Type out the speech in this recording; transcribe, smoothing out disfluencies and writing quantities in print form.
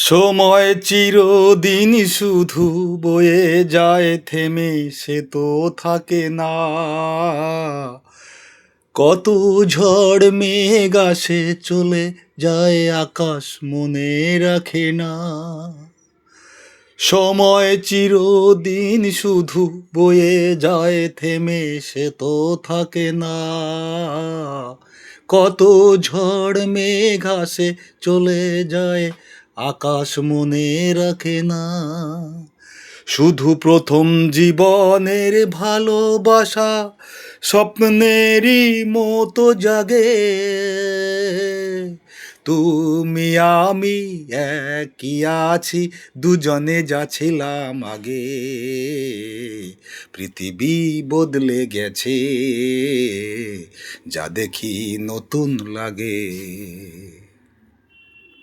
সময় চিরদিন শুধু বয়ে যায়, থেমে সে তো থাকে না। কত ঝড় মেঘ আসে চলে যায়, আকাশ মনে রাখে না। সময় চিরদিন শুধু বয়ে যায়, থেমে সে তো থাকে না। কত ঝড় মেঘ আসে চলে যায়, আকাশ মনে রাখে না। শুধু প্রথম জীবনের ভালোবাসা স্বপ্নেরই মতো জাগে। তুমি আমি একই আছি, দুজনে যা ছিলাম আগে। পৃথিবী বদলে গেছে, যা দেখি নতুন লাগে।